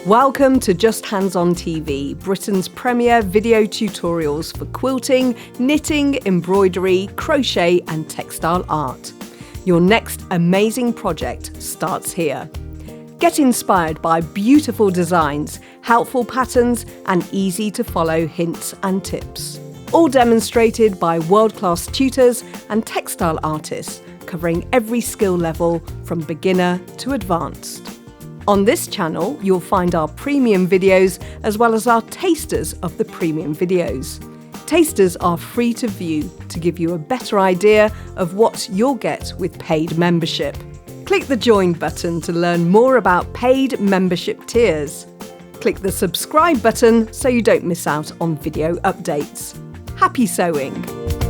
Welcome to Just Hands on TV, Britain's premier video tutorials for quilting, knitting, embroidery, crochet and textile art. Your next amazing project starts here. Get inspired by beautiful designs, helpful patterns and easy to follow hints and tips. All demonstrated by world-class tutors and textile artists, covering every skill level from beginner to advanced. On this channel, you'll find our premium videos as well as our tasters of the premium videos. Tasters are free to view to give you a better idea of what you'll get with paid membership. Click the Join button to learn more about paid membership tiers. Click the subscribe button so you don't miss out on video updates. Happy sewing!